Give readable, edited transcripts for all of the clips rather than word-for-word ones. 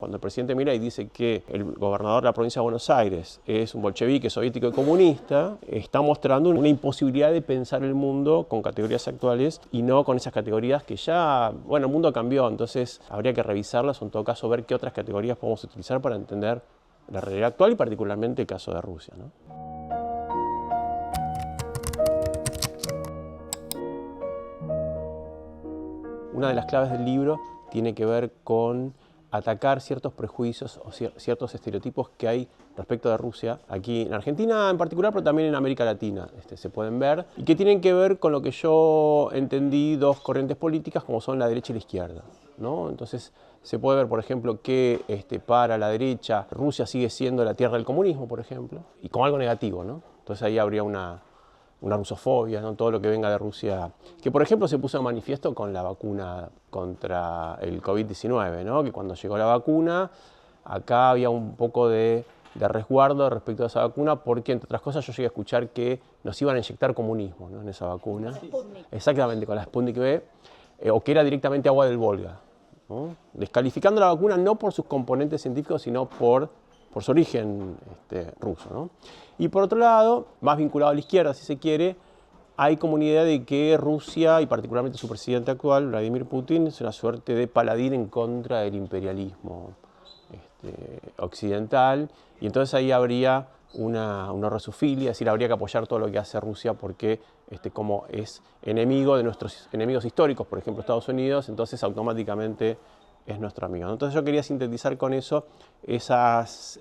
Cuando el presidente Milei dice que el gobernador de la provincia de Buenos Aires es un bolchevique, soviético y comunista, está mostrando una imposibilidad de pensar el mundo con categorías actuales y no con esas categorías que ya, bueno, el mundo cambió, entonces habría que revisarlas o en todo caso ver qué otras categorías podemos utilizar para entender la realidad actual y particularmente el caso de Rusia, ¿no? Una de las claves del libro tiene que ver con atacar ciertos prejuicios o ciertos estereotipos que hay respecto de Rusia, aquí en Argentina en particular, pero también en América Latina se pueden ver, y que tienen que ver con lo que yo entendí dos corrientes políticas como son la derecha y la izquierda, ¿no? Entonces se puede ver, por ejemplo, que para la derecha Rusia sigue siendo la tierra del comunismo, por ejemplo, y como algo negativo, ¿no? Entonces ahí habría una rusofobia, ¿no? Todo lo que venga de Rusia, que por ejemplo se puso de manifiesto con la vacuna contra el COVID-19, ¿no? Que cuando llegó la vacuna, acá había un poco de resguardo respecto a esa vacuna, porque entre otras cosas yo llegué a escuchar que nos iban a inyectar comunismo, ¿no? En esa vacuna. Exactamente, con la Sputnik V, o que era directamente agua del Volga, ¿no? Descalificando la vacuna no por sus componentes científicos, sino por su origen ruso, ¿no? Y por otro lado, más vinculado a la izquierda, si se quiere, hay como una idea de que Rusia, y particularmente su presidente actual, Vladimir Putin, es una suerte de paladín en contra del imperialismo occidental, y entonces ahí habría una rusofilia, es decir, habría que apoyar todo lo que hace Rusia porque como es enemigo de nuestros enemigos históricos, por ejemplo Estados Unidos, entonces automáticamente es nuestro amigo, ¿no? Entonces yo quería sintetizar con eso esos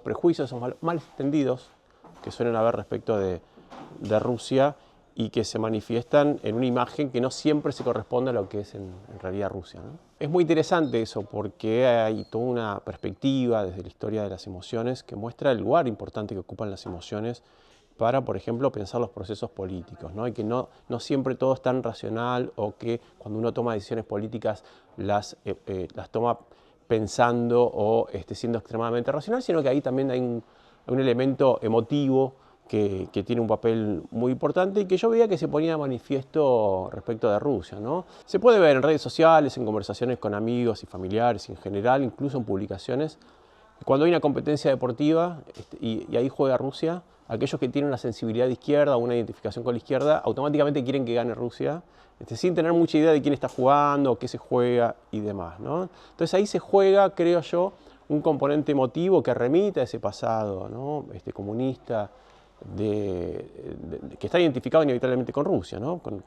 prejuicios, esos mal entendidos que suelen haber respecto de Rusia y que se manifiestan en una imagen que no siempre se corresponde a lo que es en realidad Rusia, ¿no? Es muy interesante eso porque hay toda una perspectiva desde la historia de las emociones que muestra el lugar importante que ocupan las emociones para, por ejemplo, pensar los procesos políticos, ¿no? Y que no siempre todo es tan racional, o que cuando uno toma decisiones políticas las toma pensando o siendo extremadamente racional, sino que ahí también hay un elemento emotivo que tiene un papel muy importante y que yo veía que se ponía de manifiesto respecto de Rusia, ¿no? Se puede ver en redes sociales, en conversaciones con amigos y familiares y en general, incluso en publicaciones, cuando hay una competencia deportiva y ahí juega Rusia, aquellos que tienen una sensibilidad de izquierda o una identificación con la izquierda automáticamente quieren que gane Rusia, sin tener mucha idea de quién está jugando, qué se juega y demás, ¿no? Entonces ahí se juega, creo yo, un componente emotivo que remite a ese pasado, ¿no? Comunista, que está identificado inevitablemente con Rusia, ¿no? con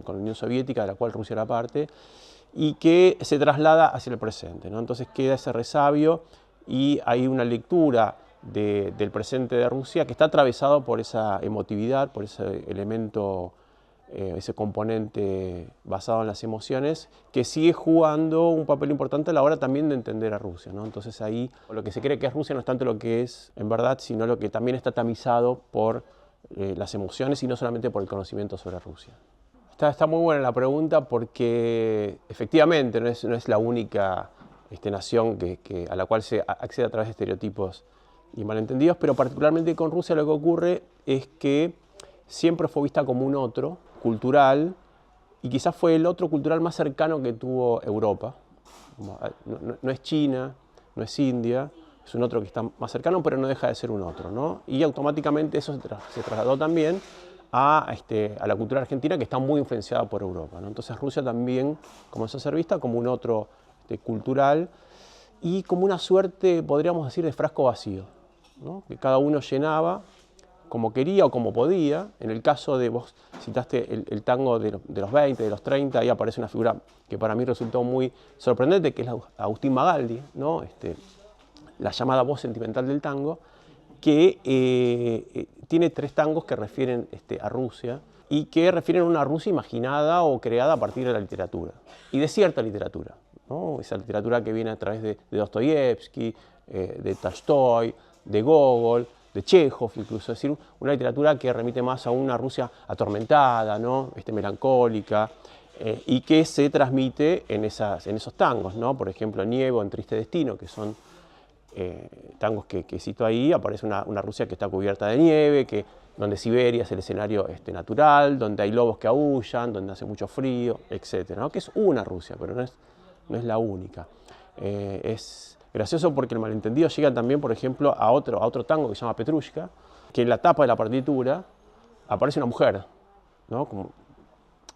la Unión Soviética, de la cual Rusia era parte, y que se traslada hacia el presente, ¿no? Entonces queda ese resabio y hay una lectura del presente de Rusia que está atravesado por esa emotividad, por ese elemento, ese componente basado en las emociones, que sigue jugando un papel importante a la hora también de entender a Rusia, ¿no? Entonces ahí lo que se cree que es Rusia no es tanto lo que es en verdad, sino lo que también está tamizado por las emociones y no solamente por el conocimiento sobre Rusia. Está muy buena la pregunta porque efectivamente no es la única nación a la cual se accede a través de estereotipos y malentendidos, pero particularmente con Rusia lo que ocurre es que siempre fue vista como un otro cultural, y quizás fue el otro cultural más cercano que tuvo Europa. No es China, no es India, es un otro que está más cercano, pero no deja de ser un otro, ¿no? Y automáticamente eso se trasladó también a la cultura argentina, que está muy influenciada por Europa, ¿no? Entonces Rusia también comenzó a ser vista como un otro cultural y como una suerte, podríamos decir, de frasco vacío, ¿no? Que cada uno llenaba como quería o como podía. En el caso de, vos citaste el tango de los 20, de los 30, ahí aparece una figura que para mí resultó muy sorprendente, que es Agustín Magaldi, ¿no? La llamada voz sentimental del tango, que tiene 3 tangos que refieren a Rusia y que refieren a una Rusia imaginada o creada a partir de la literatura, y de cierta literatura, ¿no? Esa literatura que viene a través de Dostoyevsky, de Tolstoy, de Gogol, de Chekhov incluso, es decir, una literatura que remite más a una Rusia atormentada, ¿no? Melancólica, y que se transmite en esos tangos, ¿no? Por ejemplo, Nieve o En Triste Destino, que son tangos que cito ahí. Aparece una Rusia que está cubierta de nieve, donde Siberia es el escenario natural, donde hay lobos que aúllan, donde hace mucho frío, etc., ¿no? Que es una Rusia, pero no es la única. Es gracioso porque el malentendido llega también, por ejemplo, a otro tango que se llama Petrushka, que en la tapa de la partitura aparece una mujer, ¿no? Como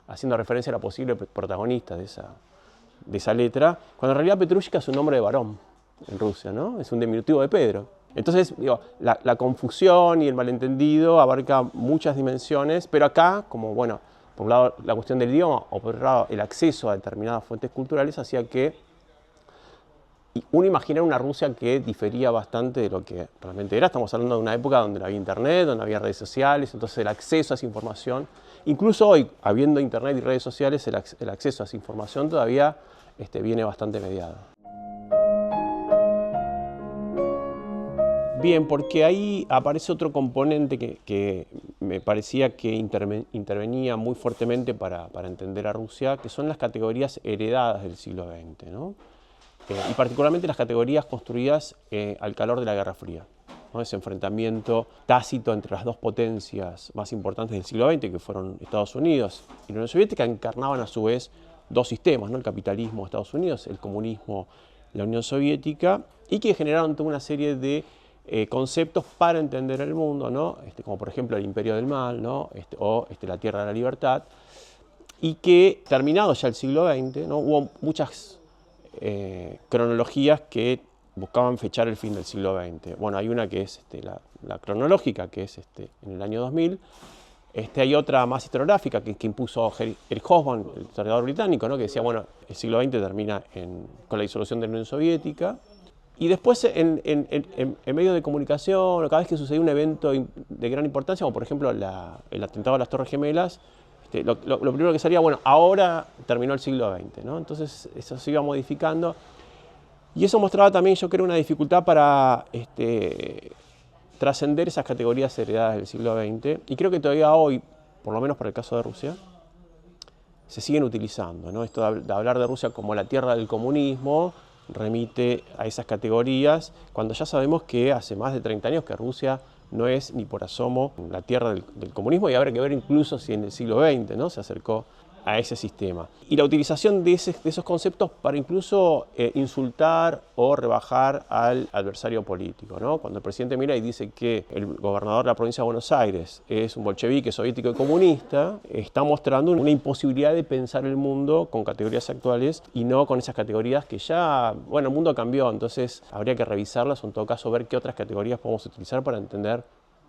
haciendo referencia a la posible protagonista de esa letra, cuando en realidad Petrushka es un nombre de varón en Rusia, ¿no? Es un diminutivo de Pedro. Entonces, digo, la confusión y el malentendido abarca muchas dimensiones, pero acá, como bueno, por un lado la cuestión del idioma o por otro lado el acceso a determinadas fuentes culturales hacía que uno imaginara una Rusia que difería bastante de lo que realmente era. Estamos hablando de una época donde no había internet, donde no había redes sociales, entonces el acceso a esa información, incluso hoy, habiendo internet y redes sociales, el acceso a esa información todavía viene bastante mediado. Bien, porque ahí aparece otro componente que me parecía que intervenía muy fuertemente para entender a Rusia, que son las categorías heredadas del siglo XX, ¿no? Y particularmente las categorías construidas al calor de la Guerra Fría, ¿no? Ese enfrentamiento tácito entre las dos potencias más importantes del siglo XX, que fueron Estados Unidos y la Unión Soviética, encarnaban a su vez dos sistemas, ¿no? El capitalismo de Estados Unidos, el comunismo de la Unión Soviética, y que generaron toda una serie de conceptos para entender el mundo, ¿no? Como por ejemplo el imperio del mal, ¿no? O la tierra de la libertad, y que terminado ya el siglo XX, ¿no? Hubo muchas cronologías que buscaban fechar el fin del siglo XX. Bueno, hay una que es la cronológica, que es en el año 2000. Hay otra más historiográfica que impuso Eric Hobsbawm, el historiador británico, ¿no? Que decía, bueno, el siglo XX termina con la disolución de la Unión Soviética. Y después, en medios de comunicación, o cada vez que sucedía un evento de gran importancia, como por ejemplo el atentado a las Torres Gemelas, lo primero que salía, bueno, ahora terminó el siglo XX, ¿no? Entonces eso se iba modificando. Y eso mostraba también, yo creo, una dificultad para trascender esas categorías heredadas del siglo XX. Y creo que todavía hoy, por lo menos para el caso de Rusia, se siguen utilizando, ¿no? Esto de hablar de Rusia como la tierra del comunismo remite a esas categorías, cuando ya sabemos que hace más de 30 años que Rusia no es ni por asomo la tierra del comunismo, y habrá que ver incluso si en el siglo XX, ¿no? Se acercó a ese sistema. Y la utilización de esos conceptos para incluso insultar o rebajar al adversario político, ¿no? Cuando el presidente Milei dice que el gobernador de la provincia de Buenos Aires es un bolchevique, soviético y comunista, está mostrando una imposibilidad de pensar el mundo con categorías actuales y no con esas categorías que ya, bueno, el mundo cambió, entonces habría que revisarlas o en todo caso ver qué otras categorías podemos utilizar para entender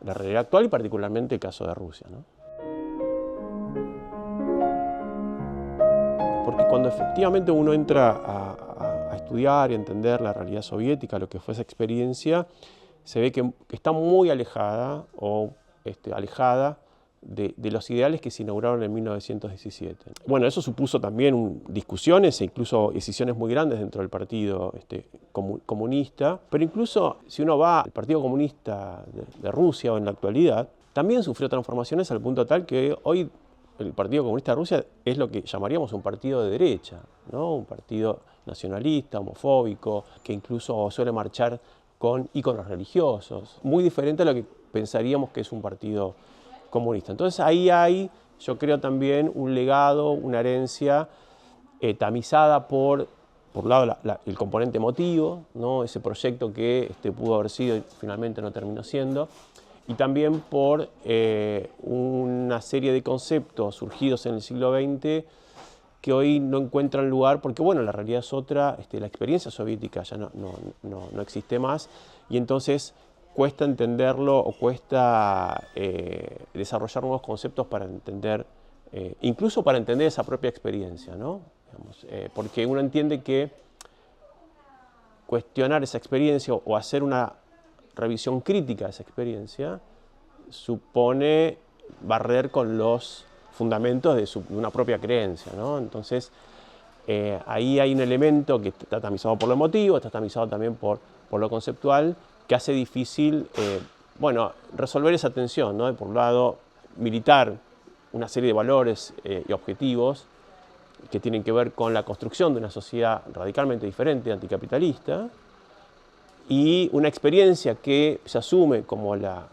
la realidad actual y particularmente el caso de Rusia, ¿no? Porque cuando efectivamente uno entra a estudiar y entender la realidad soviética, lo que fue esa experiencia, se ve que está muy alejada o alejada de los ideales que se inauguraron en 1917. Bueno, eso supuso también discusiones e incluso decisiones muy grandes dentro del Partido Comunista, pero incluso si uno va al Partido Comunista de Rusia o en la actualidad, también sufrió transformaciones al punto tal que hoy el Partido Comunista de Rusia es lo que llamaríamos un partido de derecha, ¿no? Un partido nacionalista, homofóbico, que incluso suele marchar con íconos religiosos, muy diferente a lo que pensaríamos que es un partido comunista. Entonces ahí hay, yo creo también, un legado, una herencia tamizada por un lado el componente emotivo, ¿no? Ese proyecto que pudo haber sido y finalmente no terminó siendo, y también por una serie de conceptos surgidos en el siglo XX que hoy no encuentran lugar porque, bueno, la realidad es otra, la experiencia soviética ya no existe más, y entonces cuesta entenderlo o cuesta desarrollar nuevos conceptos para entender, incluso para entender esa propia experiencia, ¿no? Digamos, porque uno entiende que cuestionar esa experiencia o hacer una revisión crítica de esa experiencia supone barrer con los fundamentos de una propia creencia, ¿no? Entonces, ahí hay un elemento que está tamizado por lo emotivo, está tamizado también por lo conceptual, que hace difícil bueno, resolver esa tensión, ¿no? Por un lado, militar una serie de valores y objetivos que tienen que ver con la construcción de una sociedad radicalmente diferente, anticapitalista, y una experiencia que se asume como la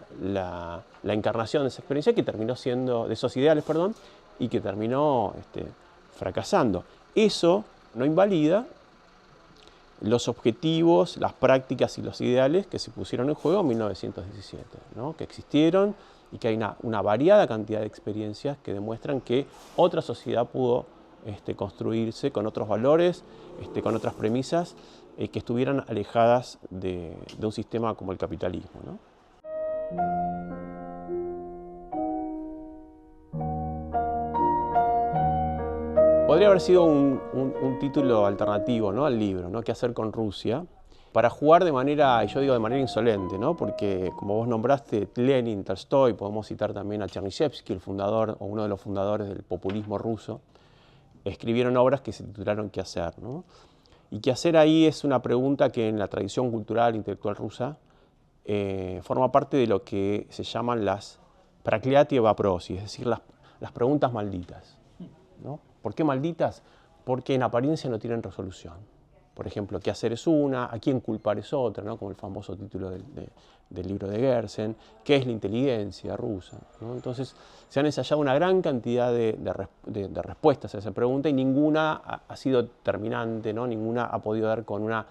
encarnación de esa experiencia, que terminó siendo, de esos ideales, perdón, y que terminó fracasando. Eso no invalida los objetivos, las prácticas y los ideales que se pusieron en juego en 1917, ¿no? Que existieron y que hay una variada cantidad de experiencias que demuestran que otra sociedad pudo construirse con otros valores, con otras premisas que estuvieran alejadas de un sistema como el capitalismo, ¿no? Podría haber sido un título alternativo, ¿no?, al libro, ¿no? ¿Qué hacer con Rusia? Para jugar de manera, y yo digo de manera insolente, ¿no? Porque como vos nombraste, Lenin, Tolstoy, podemos citar también a Chernyshevsky, el fundador o uno de los fundadores del populismo ruso, escribieron obras que se titularon ¿Qué hacer?, ¿no? Y qué hacer ahí es una pregunta que en la tradición cultural intelectual rusa forma parte de lo que se llaman las prakliati vaprosi, es decir, las preguntas malditas, ¿no? ¿Por qué malditas? Porque en apariencia no tienen resolución. Por ejemplo, ¿qué hacer es una? ¿A quién culpar es otra?, ¿no? Como el famoso título del libro de Gersen. ¿Qué es la inteligencia rusa?, ¿no? Entonces, se han ensayado una gran cantidad de respuestas a esa pregunta y ninguna ha sido terminante, ¿no? Ninguna ha podido dar con una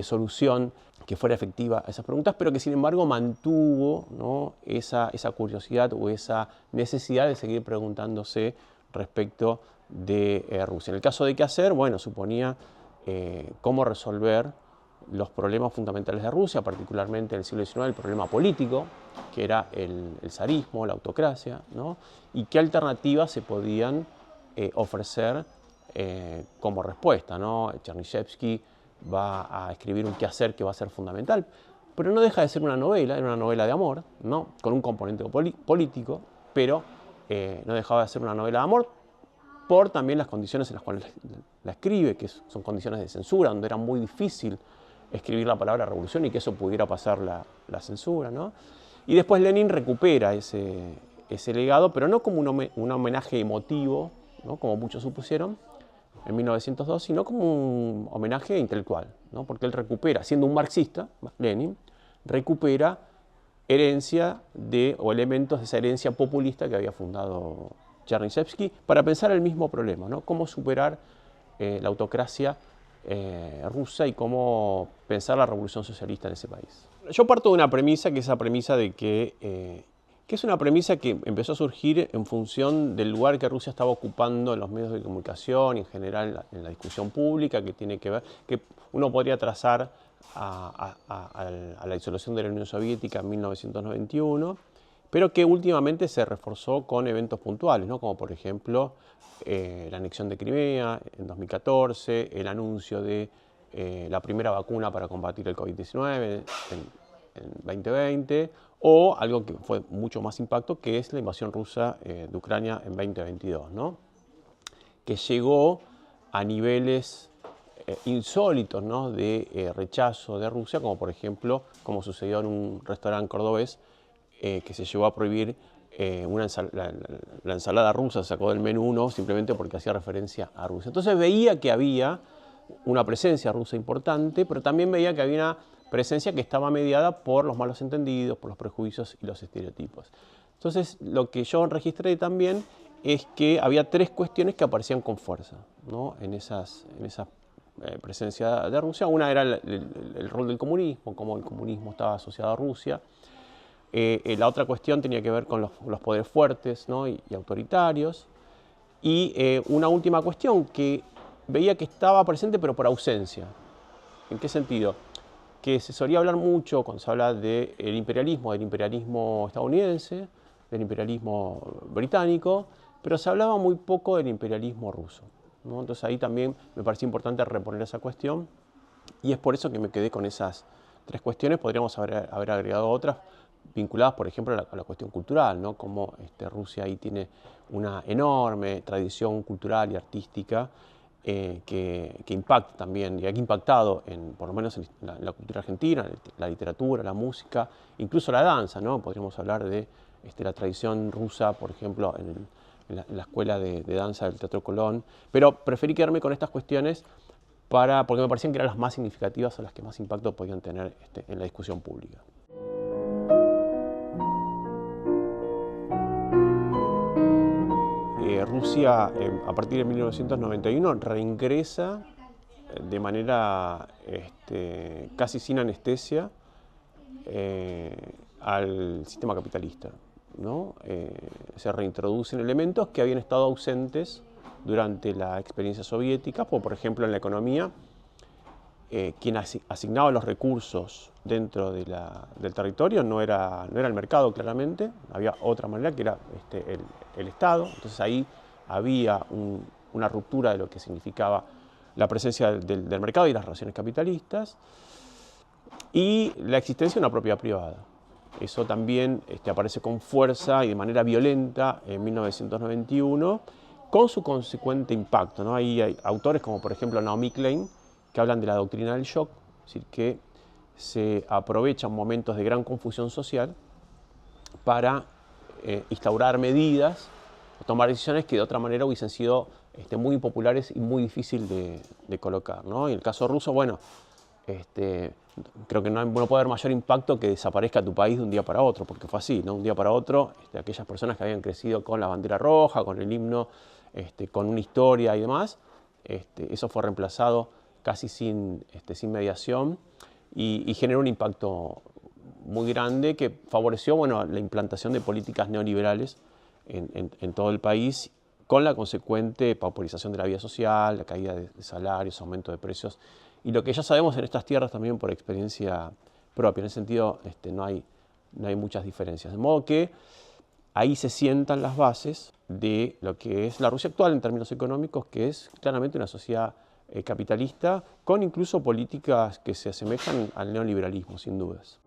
solución que fuera efectiva a esas preguntas, pero que sin embargo mantuvo, ¿no?, esa curiosidad o esa necesidad de seguir preguntándose respecto de Rusia. En el caso de qué hacer, bueno, suponía cómo resolver los problemas fundamentales de Rusia, particularmente en el siglo XIX, el problema político, que era el zarismo, la autocracia, ¿no? Y qué alternativas se podían ofrecer como respuesta, ¿no? Chernyshevsky va a escribir un qué hacer que va a ser fundamental, pero no deja de ser una novela, era una novela de amor, ¿no?, con un componente político, pero no dejaba de ser una novela de amor por también las condiciones en las cuales la escribe, que son condiciones de censura, donde era muy difícil escribir la palabra revolución y que eso pudiera pasar la censura, ¿no? Y después Lenin recupera ese legado, pero no como un homenaje emotivo, ¿no?, como muchos supusieron en 1902, sino como un homenaje intelectual, ¿no? Porque él recupera, siendo un marxista, Lenin, recupera herencia o elementos de esa herencia populista que había fundado Chernyshevsky para pensar el mismo problema, ¿no? Cómo superar la autocracia rusa y cómo pensar la revolución socialista en ese país. Yo parto de una premisa, que es esa premisa de que es una premisa que empezó a surgir en función del lugar que Rusia estaba ocupando en los medios de comunicación y en general en la discusión pública, que tiene que ver, que uno podría trazar a la disolución de la Unión Soviética en 1991, pero que últimamente se reforzó con eventos puntuales, ¿no?, como por ejemplo la anexión de Crimea en 2014, el anuncio de la primera vacuna para combatir el COVID-19 en 2020, o algo que fue mucho más impacto, que es la invasión rusa de Ucrania en 2022, ¿no?, que llegó a niveles insólitos, ¿no?, de rechazo de Rusia, como por ejemplo, como sucedió en un restaurante cordobés, que se llevó a prohibir la ensalada rusa, se sacó del menú, ¿no?, simplemente porque hacía referencia a Rusia. Entonces veía que había una presencia rusa importante, pero también veía que había una presencia que estaba mediada por los malos entendidos, por los prejuicios y los estereotipos. Entonces, lo que yo registré también es que había tres cuestiones que aparecían con fuerza, ¿no?, en esa presencia de Rusia. Una era el rol del comunismo, cómo el comunismo estaba asociado a Rusia. La otra cuestión tenía que ver con los poderes fuertes, ¿no?, y autoritarios. Y una última cuestión que veía que estaba presente pero por ausencia. ¿En qué sentido? Que se solía hablar mucho cuando se habla del imperialismo estadounidense, del imperialismo británico, pero se hablaba muy poco del imperialismo ruso, ¿no? Entonces ahí también me pareció importante reponer esa cuestión y es por eso que me quedé con esas tres cuestiones. Podríamos haber agregado otras vinculadas, por ejemplo, a la cuestión cultural, ¿no?, como Rusia ahí tiene una enorme tradición cultural y artística que impacta también, y ha impactado por lo menos en la cultura argentina, la literatura, la música, incluso la danza, ¿no? Podríamos hablar de la tradición rusa, por ejemplo, en la escuela de danza del Teatro Colón, pero preferí quedarme con estas cuestiones porque me parecían que eran las más significativas o las que más impacto podían tener en la discusión pública. Rusia, a partir de 1991, reingresa de manera casi sin anestesia al sistema capitalista, ¿no? Se reintroducen elementos que habían estado ausentes durante la experiencia soviética, como por ejemplo en la economía, quien asignaba los recursos dentro del territorio no era el mercado, claramente, había otra manera que era el Estado. Entonces ahí había una ruptura de lo que significaba la presencia del mercado y las relaciones capitalistas, y la existencia de una propiedad privada. Eso también aparece con fuerza y de manera violenta en 1991, con su consecuente impacto, ¿no? Ahí hay autores como por ejemplo Naomi Klein, que hablan de la doctrina del shock, es decir, que se aprovechan momentos de gran confusión social para instaurar medidas, tomar decisiones que de otra manera hubiesen sido muy impopulares y muy difíciles de colocar, ¿no? Y en el caso ruso, bueno, creo que no puede haber mayor impacto que desaparezca tu país de un día para otro, porque fue así, ¿no? Un día para otro, aquellas personas que habían crecido con la bandera roja, con el himno, con una historia y demás, eso fue reemplazado casi sin mediación y generó un impacto muy grande que favoreció, bueno, la implantación de políticas neoliberales en todo el país, con la consecuente pauperización de la vida social, la caída de salarios, aumento de precios, y lo que ya sabemos en estas tierras también por experiencia propia. En ese sentido no hay muchas diferencias. De modo que ahí se sientan las bases de lo que es la Rusia actual en términos económicos, que es claramente una sociedad capitalista, con incluso políticas que se asemejan al neoliberalismo, sin dudas.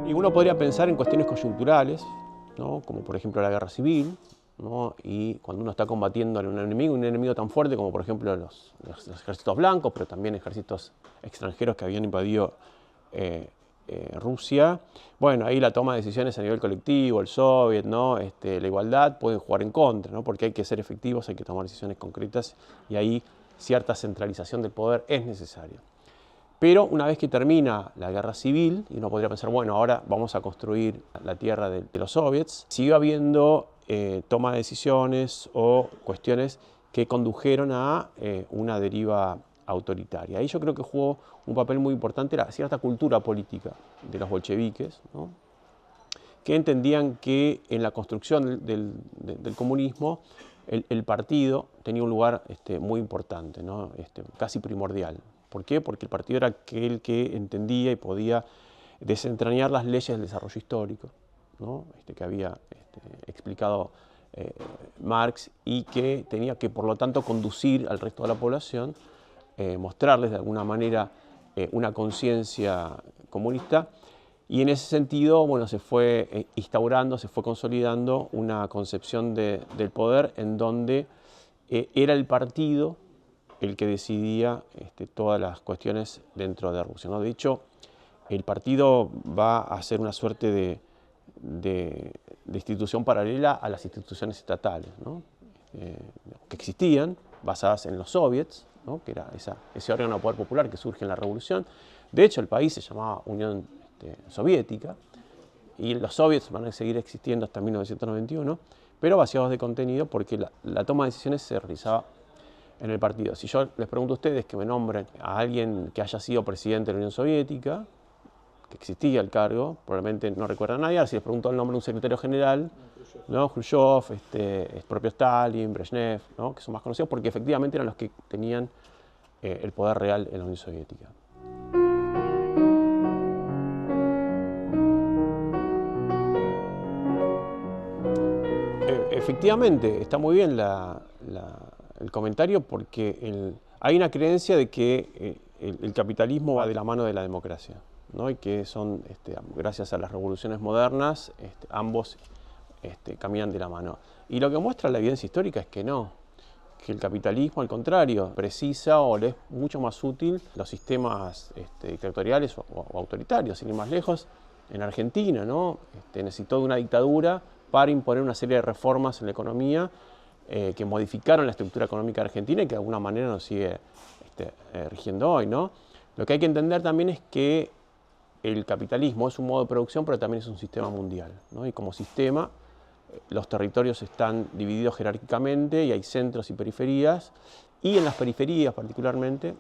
Y uno podría pensar en cuestiones coyunturales, ¿no? Como por ejemplo la guerra civil, ¿no? Y cuando uno está combatiendo a un enemigo tan fuerte como por ejemplo los ejércitos blancos, pero también ejércitos extranjeros que habían invadido Rusia, bueno, ahí la toma de decisiones a nivel colectivo, el soviet, ¿no? La igualdad pueden jugar en contra, ¿no? Porque hay que ser efectivos, hay que tomar decisiones concretas, y ahí cierta centralización del poder es necesaria. Pero una vez que termina la guerra civil, y uno podría pensar, bueno, ahora vamos a construir la tierra de los soviets, siguió habiendo toma de decisiones o cuestiones que condujeron a una deriva autoritaria. Ahí yo creo que jugó un papel muy importante la cierta cultura política de los bolcheviques, ¿no? Que entendían que en la construcción del comunismo el partido tenía un lugar muy importante, ¿no? Casi primordial. ¿Por qué? Porque el partido era aquel que entendía y podía desentrañar las leyes del desarrollo histórico, ¿no? Que había explicado Marx, y que tenía que, por lo tanto, conducir al resto de la población, mostrarles de alguna manera una conciencia comunista. Y en ese sentido, bueno, se fue instaurando, se fue consolidando una concepción del poder en donde era el partido el que decidía todas las cuestiones dentro de Rusia, ¿no? De hecho, el partido va a ser una suerte de institución paralela a las instituciones estatales, ¿no? Que existían, basadas en los soviets, ¿no? Que era ese órgano de poder popular que surge en la revolución. De hecho, el país se llamaba Unión Soviética, y los soviets van a seguir existiendo hasta 1991, pero vaciados de contenido, porque la toma de decisiones se realizaba en el partido. Si yo les pregunto a ustedes que me nombren a alguien que haya sido presidente de la Unión Soviética, que existía el cargo, probablemente no recuerdan a nadie. Ahora, si les pregunto el nombre de un secretario general, ¿no? Khrushchev, el propio Stalin, Brezhnev, ¿no? Que son más conocidos porque efectivamente eran los que tenían el poder real en la Unión Soviética. Efectivamente, está muy bien el comentario, porque hay una creencia de que el capitalismo va de la mano de la democracia, ¿no? Y que son, gracias a las revoluciones modernas, ambos caminan de la mano. Y lo que muestra la evidencia histórica es que no, que el capitalismo, al contrario, precisa o le es mucho más útil los sistemas dictatoriales o autoritarios. Sin ir más lejos, en Argentina, ¿no? Necesitó de una dictadura para imponer una serie de reformas en la economía que modificaron la estructura económica argentina y que de alguna manera nos sigue rigiendo hoy, ¿no? Lo que hay que entender también es que el capitalismo es un modo de producción, pero también es un sistema mundial, ¿no? Y como sistema los territorios están divididos jerárquicamente y hay centros y periferias, y en las periferias particularmente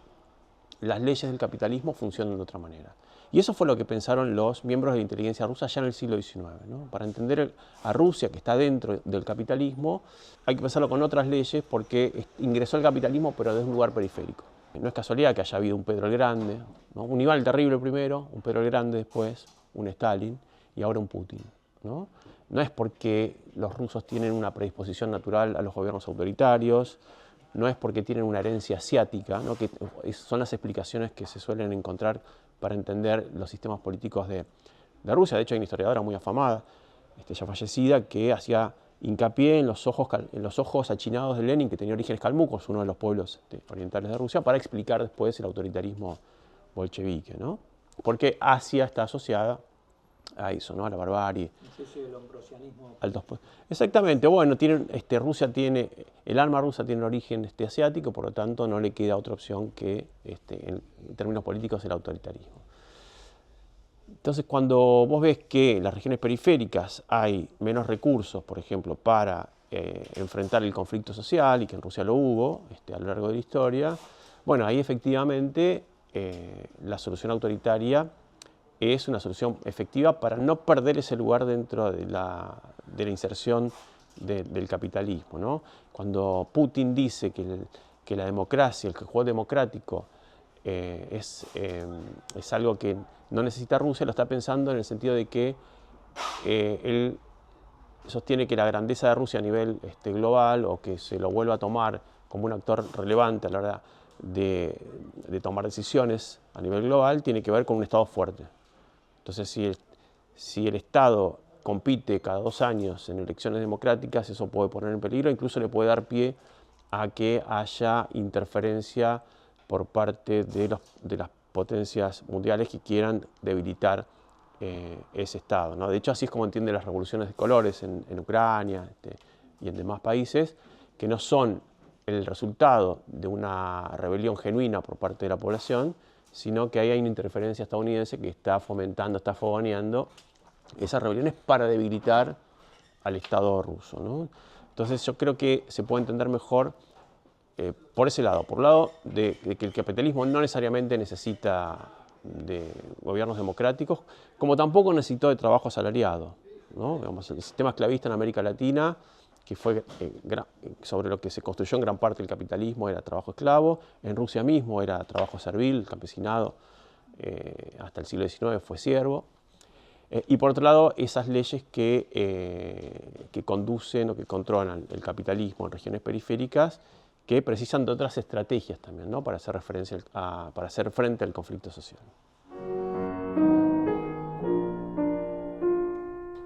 las leyes del capitalismo funcionan de otra manera. Y eso fue lo que pensaron los miembros de la inteligencia rusa ya en el siglo XIX, ¿no? Para entender a Rusia, que está dentro del capitalismo, hay que pensarlo con otras leyes porque ingresó al capitalismo pero desde un lugar periférico. No es casualidad que haya habido un Pedro el Grande, ¿no? Un Iván el Terrible primero, un Pedro el Grande después, un Stalin y ahora un Putin, ¿no? No es porque los rusos tienen una predisposición natural a los gobiernos autoritarios, no es porque tienen una herencia asiática, ¿no? Que son las explicaciones que se suelen encontrar para entender los sistemas políticos de Rusia. De hecho, hay una historiadora muy afamada, ya fallecida, que hacía hincapié en los ojos achinados de Lenin, que tenía orígenes calmucos, uno de los pueblos orientales de Rusia, para explicar después el autoritarismo bolchevique, ¿no? Porque Asia está asociada a eso, ¿no? A la barbarie. No sé si el lombrosianismo. Exactamente, bueno, Rusia tiene, el alma rusa tiene origen asiático, por lo tanto no le queda otra opción que, en términos políticos, el autoritarismo. Entonces, cuando vos ves que en las regiones periféricas hay menos recursos, por ejemplo, para enfrentar el conflicto social, y que en Rusia lo hubo a lo largo de la historia, bueno, ahí efectivamente la solución autoritaria es una solución efectiva para no perder ese lugar dentro de la inserción del capitalismo, ¿no? Cuando Putin dice que la democracia, el juego democrático es algo que no necesita Rusia, lo está pensando en el sentido de que él sostiene que la grandeza de Rusia a nivel global, o que se lo vuelva a tomar como un actor relevante a la hora de tomar decisiones a nivel global, tiene que ver con un Estado fuerte. Entonces, si el Estado compite cada 2 años en elecciones democráticas, eso puede poner en peligro, incluso le puede dar pie a que haya interferencia por parte de las potencias mundiales que quieran debilitar ese Estado, ¿no? De hecho, así es como entiende las revoluciones de colores en Ucrania y en demás países, que no son el resultado de una rebelión genuina por parte de la población, sino que ahí hay una interferencia estadounidense que está fomentando, está fogoneando esas rebeliones para debilitar al Estado ruso, ¿no? Entonces yo creo que se puede entender mejor por ese lado, por el lado de que el capitalismo no necesariamente necesita de gobiernos democráticos, como tampoco necesitó de trabajo asalariado, ¿no? Digamos, el sistema esclavista en América Latina, que fue sobre lo que se construyó en gran parte el capitalismo, era trabajo esclavo. En Rusia mismo era trabajo servil, el campesinado hasta el siglo XIX fue siervo. Y por otro lado, esas leyes que conducen o que controlan el capitalismo en regiones periféricas, que precisan de otras estrategias también, ¿no? Para hacer para hacer frente al conflicto social.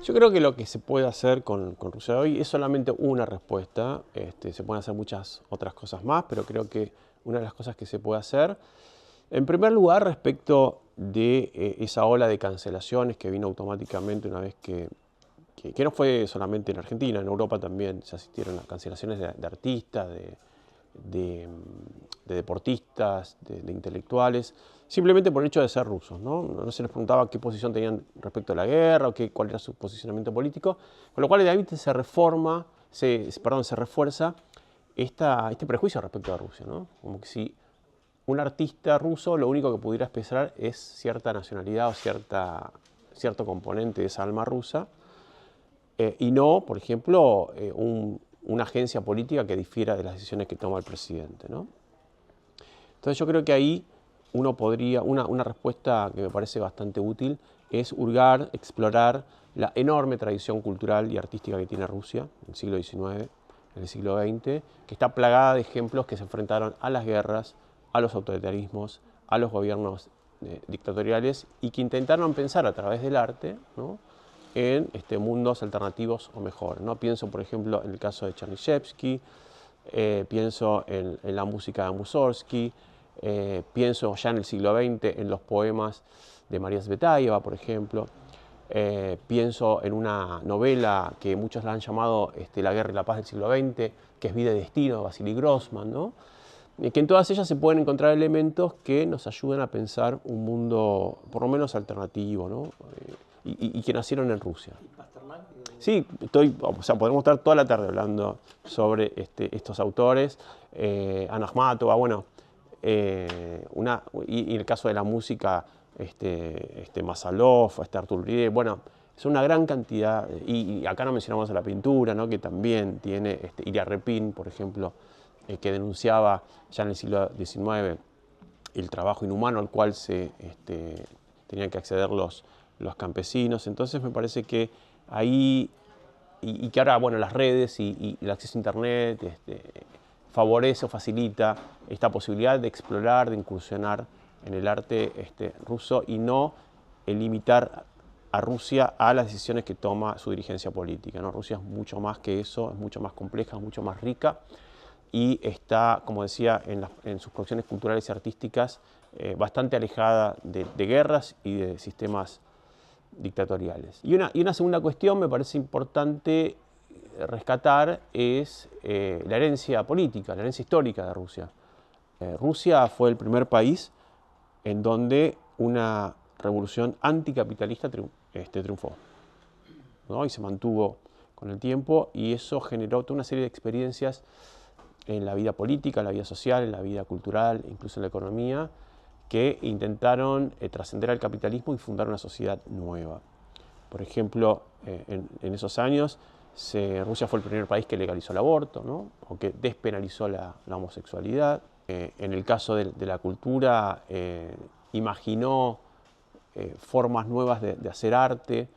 Yo creo que lo que se puede hacer con Rusia hoy es solamente una respuesta. Se pueden hacer muchas otras cosas más, pero creo que una de las cosas que se puede hacer, en primer lugar, respecto de esa ola de cancelaciones que vino automáticamente una vez que no fue solamente en Argentina, en Europa también se asistieron a cancelaciones de artistas, de deportistas, de intelectuales, simplemente por el hecho de ser rusos, ¿no? No se les preguntaba qué posición tenían respecto a la guerra o cuál era su posicionamiento político, con lo cual de ahí se refuerza este prejuicio respecto a Rusia, ¿no? Como que si un artista ruso lo único que pudiera expresar es cierta nacionalidad o cierto componente de esa alma rusa, y no, por ejemplo, una agencia política que difiera de las decisiones que toma el presidente, ¿no? Entonces yo creo que ahí una respuesta que me parece bastante útil es hurgar, explorar la enorme tradición cultural y artística que tiene Rusia en el siglo XIX, en el siglo XX, que está plagada de ejemplos que se enfrentaron a las guerras, a los autoritarismos, a los gobiernos dictatoriales, y que intentaron pensar a través del arte, ¿no?, en mundos alternativos o mejores, ¿no? Pienso, por ejemplo, en el caso de Chernyshevsky, pienso en la música de Mussorgsky, pienso ya en el siglo XX en los poemas de María Tsvetaeva, por ejemplo, pienso en una novela que muchos la han llamado La guerra y la paz del siglo XX, que es Vida y Destino, de Vasily Grossman, ¿no? Que en todas ellas se pueden encontrar elementos que nos ayudan a pensar un mundo por lo menos alternativo, ¿no? y que nacieron en Rusia. ¿Y Pasternak? Sí, podemos estar toda la tarde hablando sobre estos autores. Anna Akhmatova, bueno, y en el caso de la música, Masalov, Artur Rie, bueno, es una gran cantidad, y acá no mencionamos a la pintura, ¿no? Que también tiene Ilya Repin, por ejemplo, que denunciaba ya en el siglo XIX el trabajo inhumano al cual tenían que acceder los campesinos. Entonces me parece que ahí, y que ahora, bueno, las redes y el acceso a Internet favorece o facilita esta posibilidad de explorar, de incursionar en el arte ruso y no limitar a Rusia a las decisiones que toma su dirigencia política, ¿no? Rusia es mucho más que eso, es mucho más compleja, es mucho más rica y está, como decía, en sus producciones culturales y artísticas bastante alejada de guerras y de sistemas dictatoriales. Y una segunda cuestión me parece importante rescatar es la herencia política, la herencia histórica de Rusia. Rusia fue el primer país en donde una revolución anticapitalista triunfó, ¿no? Y se mantuvo con el tiempo, y eso generó toda una serie de experiencias en la vida política, en la vida social, en la vida cultural, incluso en la economía, que intentaron trascender al capitalismo y fundar una sociedad nueva. Por ejemplo, en esos años, Rusia fue el primer país que legalizó el aborto, ¿no? O que despenalizó la homosexualidad. En el caso de la cultura, imaginó formas nuevas de hacer arte,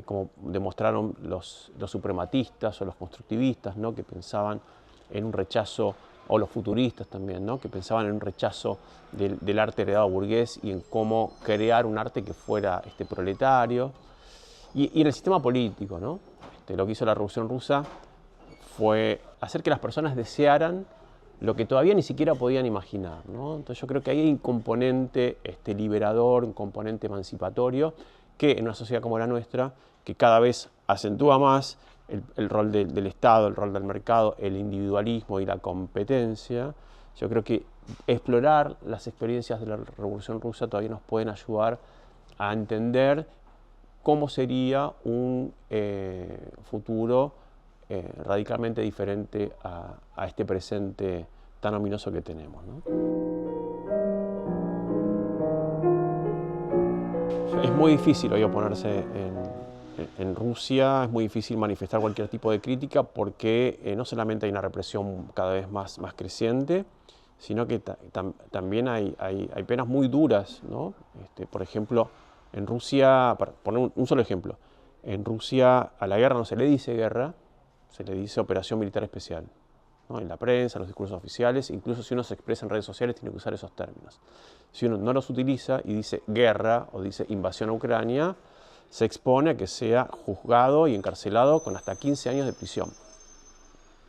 como demostraron los suprematistas o los constructivistas, ¿no? Que pensaban en un rechazo, o los futuristas también, ¿no? Que pensaban en un rechazo del arte heredado burgués y en cómo crear un arte que fuera proletario. Y en el sistema político, ¿no? Lo que hizo la Revolución Rusa fue hacer que las personas desearan lo que todavía ni siquiera podían imaginar, ¿no? Entonces yo creo que ahí hay un componente liberador, un componente emancipatorio, que en una sociedad como la nuestra, que cada vez acentúa más el rol del Estado, el rol del mercado, el individualismo y la competencia, yo creo que explorar las experiencias de la Revolución Rusa todavía nos pueden ayudar a entender cómo sería un futuro radicalmente diferente a este presente tan ominoso que tenemos, ¿no? Es muy difícil hoy oponerse en Rusia, es muy difícil manifestar cualquier tipo de crítica porque no solamente hay una represión cada vez más creciente, sino que también hay penas muy duras, ¿no? Por ejemplo, en Rusia, para poner un solo ejemplo, en Rusia a la guerra no se le dice guerra, se le dice operación militar especial, ¿no? En la prensa, en los discursos oficiales, incluso si uno se expresa en redes sociales tiene que usar esos términos. Si uno no los utiliza y dice guerra o dice invasión a Ucrania, se expone a que sea juzgado y encarcelado con hasta 15 años de prisión,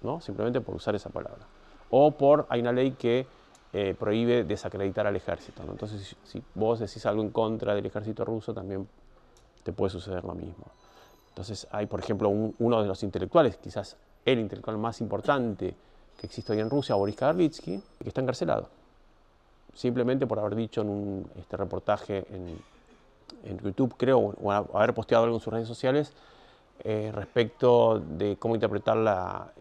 ¿no? Simplemente por usar esa palabra. O hay una ley que prohíbe desacreditar al ejército, ¿no? Entonces, si vos decís algo en contra del ejército ruso, también te puede suceder lo mismo. Entonces, hay, por ejemplo, uno de los intelectuales, quizás el intelectual más importante que existe hoy en Rusia, Boris Kagarlitsky, que está encarcelado, simplemente por haber dicho en un reportaje en YouTube, creo, o haber posteado algo en sus redes sociales, respecto de cómo interpretar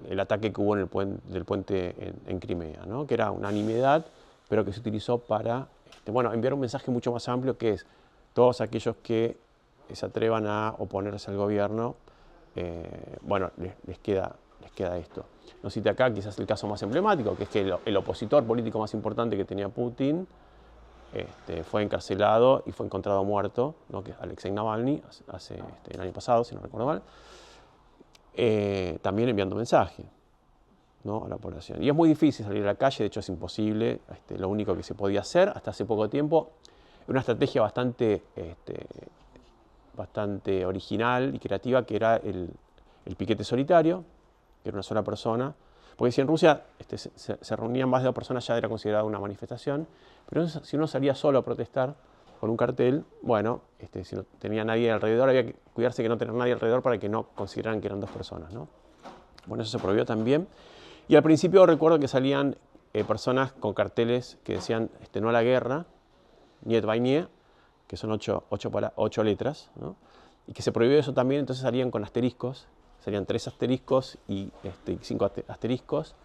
el ataque que hubo del puente en Crimea, ¿no? Que era una nimiedad, pero que se utilizó para enviar un mensaje mucho más amplio, que es todos aquellos que se atrevan a oponerse al gobierno, les queda esto. No cité acá quizás el caso más emblemático, que es que el opositor político más importante que tenía Putin fue encarcelado y fue encontrado muerto, ¿no? Que es Alexei Navalny, el año pasado, si no recuerdo mal, también enviando mensaje, ¿no? A la población. Y es muy difícil salir a la calle, de hecho es imposible. Lo único que se podía hacer hasta hace poco tiempo, una estrategia bastante original y creativa, que era el piquete solitario, que era una sola persona. Porque si en Rusia se reunían más de 2 personas ya era considerado una manifestación, pero si uno salía solo a protestar con un cartel, bueno, si no tenía nadie alrededor, había que cuidarse de no tener nadie alrededor para que no consideraran que eran 2 personas, ¿no? Bueno, eso se prohibió también. Y al principio recuerdo que salían personas con carteles que decían no a la guerra, Niet Vойне, que son 8 letras, ¿no? Y que se prohibió eso también, entonces salían con asteriscos, serían 3 asteriscos y 5 asteriscos.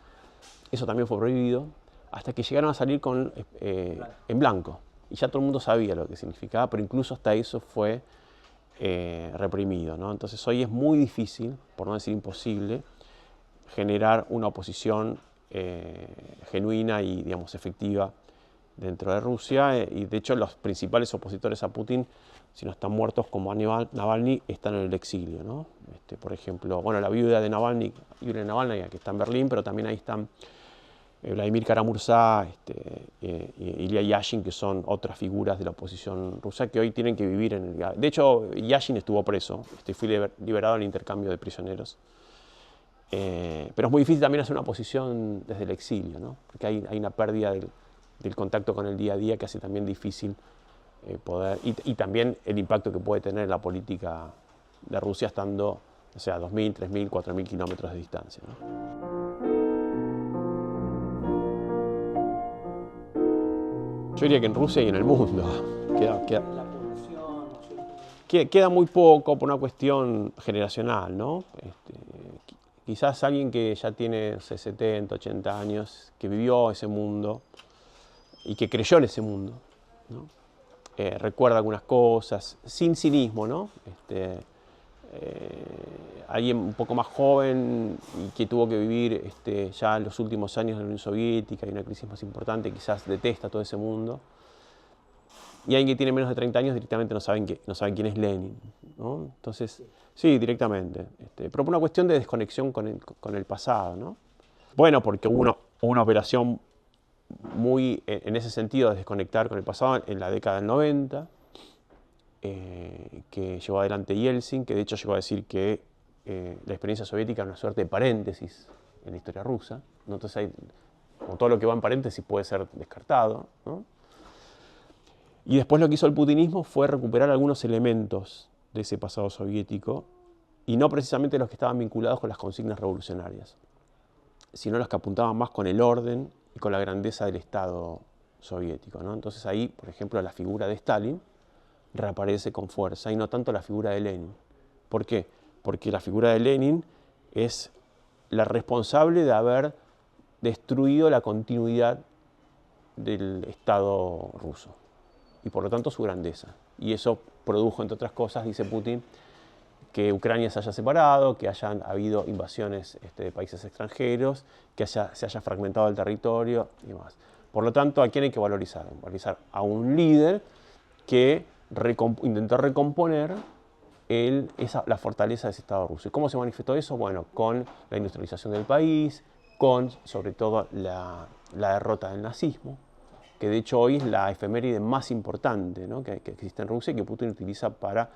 Eso también fue prohibido, hasta que llegaron a salir en blanco. Y ya todo el mundo sabía lo que significaba, pero incluso hasta eso fue reprimido, ¿no? Entonces hoy es muy difícil, por no decir imposible, generar una oposición genuina y, digamos, efectiva dentro de Rusia. Y de hecho los principales opositores a Putin, si no están muertos como Navalny, están en el exilio, ¿no? Por ejemplo, bueno, la viuda de Navalny, Yulia Navalny, que está en Berlín, pero también ahí están Vladimir Kara-Murza, Ilya Yashin, que son otras figuras de la oposición rusa que hoy tienen que vivir en el... De hecho, Yashin estuvo preso, fue liberado en el intercambio de prisioneros. Pero es muy difícil también hacer una oposición desde el exilio, ¿no? Porque hay una pérdida del contacto con el día a día que hace también difícil poder... Y también el impacto que puede tener la política de Rusia estando, o sea, 2.000, 3.000, 4.000 kilómetros de distancia, ¿no? Yo diría que en Rusia y en el mundo La población, no sé. queda muy poco por una cuestión generacional, ¿no? Quizás alguien que ya tiene 70, 80 años, que vivió ese mundo y que creyó en ese mundo, ¿no? Recuerda algunas cosas, sin cinismo, ¿no? Alguien un poco más joven y que tuvo que vivir ya en los últimos años de la Unión Soviética y una crisis más importante, quizás detesta todo ese mundo. Y alguien que tiene menos de 30 años directamente no saben quién es Lenin, ¿no? Entonces, sí, directamente. Pero por una cuestión de desconexión con el pasado, ¿no? Bueno, porque hubo una operación muy en ese sentido de desconectar con el pasado en la década del 90, que llevó adelante Yeltsin, que de hecho llegó a decir que la experiencia soviética era una suerte de paréntesis en la historia rusa, ¿no? Entonces, como todo lo que va en paréntesis puede ser descartado, ¿no? Y después lo que hizo el putinismo fue recuperar algunos elementos de ese pasado soviético, y no precisamente los que estaban vinculados con las consignas revolucionarias, sino los que apuntaban más con el orden y con la grandeza del Estado soviético, ¿no? Entonces ahí, por ejemplo, la figura de Stalin reaparece con fuerza y no tanto la figura de Lenin. ¿Por qué? Porque la figura de Lenin es la responsable de haber destruido la continuidad del Estado ruso y por lo tanto su grandeza. Y eso produjo, entre otras cosas, dice Putin, que Ucrania se haya separado, que hayan habido invasiones de países extranjeros, que se haya fragmentado el territorio y demás. Por lo tanto, ¿a quién hay que valorizar? Valorizar a un líder que intentó recomponer la fortaleza de ese Estado ruso. ¿Y cómo se manifestó eso? Bueno, con la industrialización del país, con, sobre todo, la derrota del nazismo, que de hecho hoy es la efeméride más importante, ¿no? que existe en Rusia y que Putin utiliza para,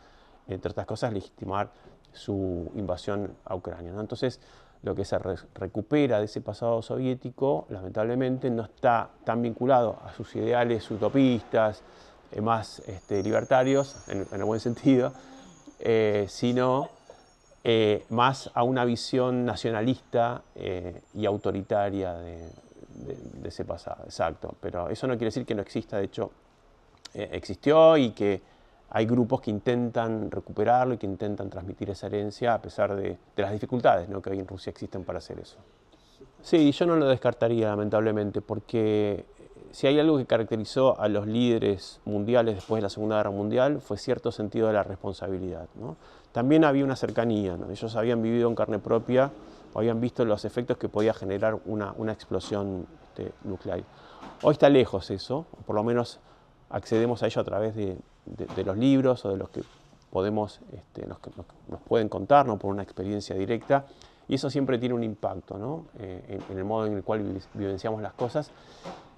entre otras cosas, legitimar su invasión a Ucrania, ¿no? Entonces, lo que se recupera de ese pasado soviético, lamentablemente, no está tan vinculado a sus ideales utopistas, más libertarios, en el buen sentido, sino más a una visión nacionalista y autoritaria de ese pasado, exacto. Pero eso no quiere decir que no exista, de hecho, existió y que hay grupos que intentan recuperarlo y que intentan transmitir esa herencia a pesar de las dificultades, ¿no?, que hoy en Rusia existen para hacer eso. Sí, yo no lo descartaría, lamentablemente, porque si hay algo que caracterizó a los líderes mundiales después de la Segunda Guerra Mundial fue cierto sentido de la responsabilidad, ¿no? También había una cercanía, ¿no? Ellos habían vivido en carne propia o habían visto los efectos que podía generar una explosión nuclear. Hoy está lejos eso, o por lo menos accedemos a ello a través de los libros o de los que podemos, nos pueden contar, ¿no?, por una experiencia directa. Y eso siempre tiene un impacto, ¿no?, en el modo en el cual vivenciamos las cosas.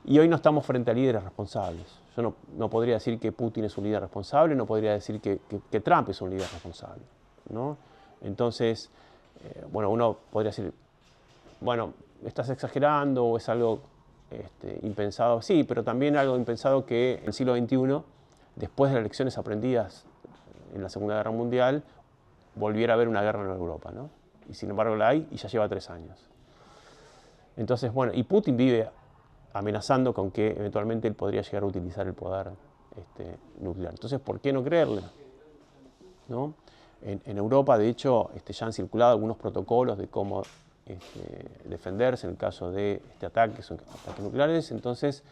Y hoy no estamos frente a líderes responsables. Yo no podría decir que Putin es un líder responsable, no podría decir que Trump es un líder responsable, ¿no? Entonces, bueno, uno podría decir, bueno, estás exagerando o es algo impensado. Sí, pero también algo impensado que en el siglo XXI, después de las lecciones aprendidas en la Segunda Guerra Mundial, volviera a haber una guerra en Europa, ¿no? Y sin embargo la hay y ya lleva 3 años. Entonces, bueno, y Putin vive amenazando con que eventualmente él podría llegar a utilizar el poder nuclear. Entonces, ¿por qué no creerle? ¿No? En Europa, de hecho, ya han circulado algunos protocolos de cómo defenderse en el caso de ataques nucleares. Entonces,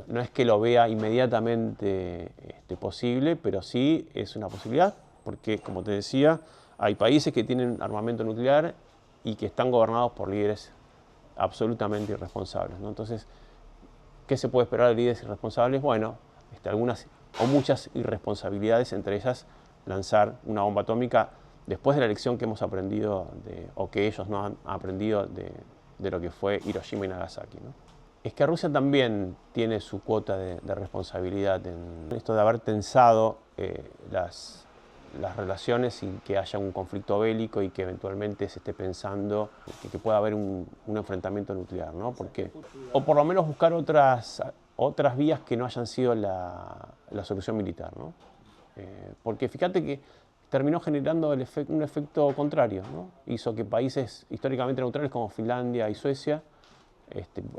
no es que lo vea inmediatamente posible, pero sí es una posibilidad, porque, como te decía, hay países que tienen armamento nuclear y que están gobernados por líderes absolutamente irresponsables, ¿no? Entonces, ¿qué se puede esperar de líderes irresponsables? Bueno, algunas o muchas irresponsabilidades, entre ellas lanzar una bomba atómica después de la lección que hemos aprendido, o que ellos no han aprendido de lo que fue Hiroshima y Nagasaki, ¿no? Es que Rusia también tiene su cuota de responsabilidad en esto de haber tensado las relaciones sin que haya un conflicto bélico y que eventualmente se esté pensando que pueda haber un enfrentamiento nuclear, ¿no? Porque, o por lo menos buscar otras vías que no hayan sido la solución militar, ¿no? Porque fíjate que terminó generando un efecto contrario, ¿no? Hizo que países históricamente neutrales como Finlandia y Suecia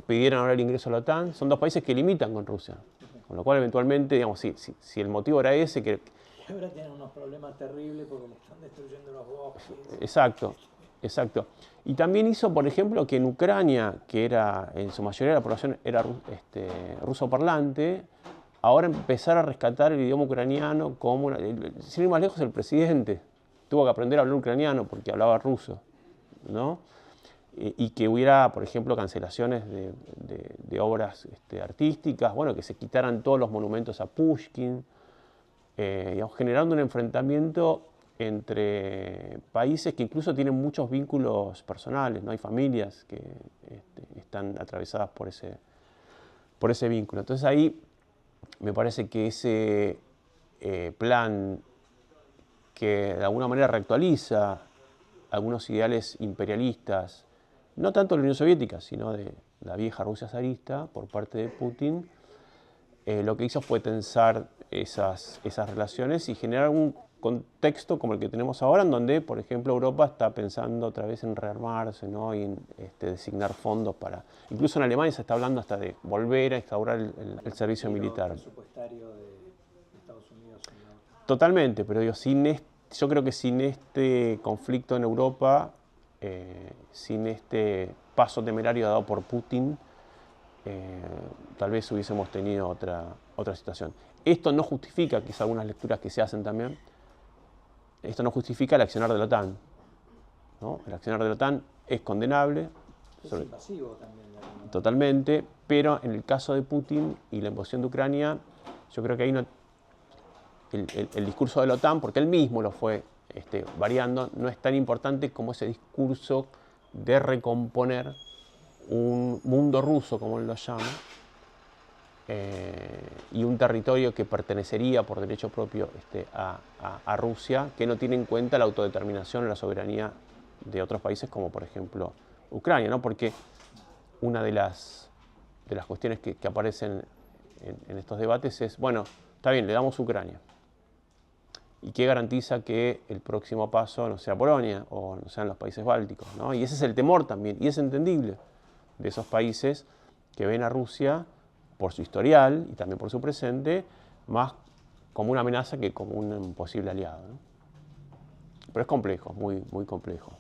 pidieran ahora el ingreso a la OTAN. Son dos países que limitan con Rusia, con lo cual eventualmente, digamos, si el motivo era ese, que ahora tienen unos problemas terribles porque le están destruyendo los bosques. Exacto, exacto. Y también hizo, por ejemplo, que en Ucrania, que era en su mayoría la población era ruso parlante, ahora empezar a rescatar el idioma ucraniano como sin ir más lejos, el presidente tuvo que aprender a hablar ucraniano porque hablaba ruso, ¿no? Y que hubiera, por ejemplo, cancelaciones de obras artísticas, bueno, que se quitaran todos los monumentos a Pushkin, digamos, generando un enfrentamiento entre países que incluso tienen muchos vínculos personales, ¿no? Hay familias que están atravesadas por ese vínculo. Entonces ahí me parece que ese plan que de alguna manera reactualiza algunos ideales imperialistas, no tanto de la Unión Soviética, sino de la vieja Rusia zarista por parte de Putin, lo que hizo fue tensar esas relaciones y generar un contexto como el que tenemos ahora, en donde, por ejemplo, Europa está pensando otra vez en rearmarse, ¿no? Y en designar fondos para... Incluso en Alemania se está hablando hasta de volver a instaurar el servicio militar. Presupuestario de Estados Unidos. ¿No? Totalmente, pero digo, yo creo que sin este conflicto en Europa, sin este paso temerario dado por Putin, tal vez hubiésemos tenido otra situación. Esto no justifica, quizás algunas lecturas que se hacen también, esto no justifica el accionar de la OTAN, ¿no? El accionar de la OTAN es condenable. Es invasivo también. Totalmente, pero en el caso de Putin y la invasión de Ucrania, yo creo que ahí el discurso de la OTAN, porque él mismo lo fue variando, no es tan importante como ese discurso de recomponer un mundo ruso, como él lo llama, y un territorio que pertenecería por derecho propio a Rusia, que no tiene en cuenta la autodeterminación o la soberanía de otros países, como por ejemplo Ucrania, ¿no? Porque una de las cuestiones que aparecen en estos debates es, bueno, está bien, le damos Ucrania. ¿Y qué garantiza que el próximo paso no sea Polonia o no sean los países bálticos, ¿no? Y ese es el temor también, y es entendible, de esos países que ven a Rusia por su historial y también por su presente, más como una amenaza que como un posible aliado, ¿no? Pero es complejo, muy, muy complejo.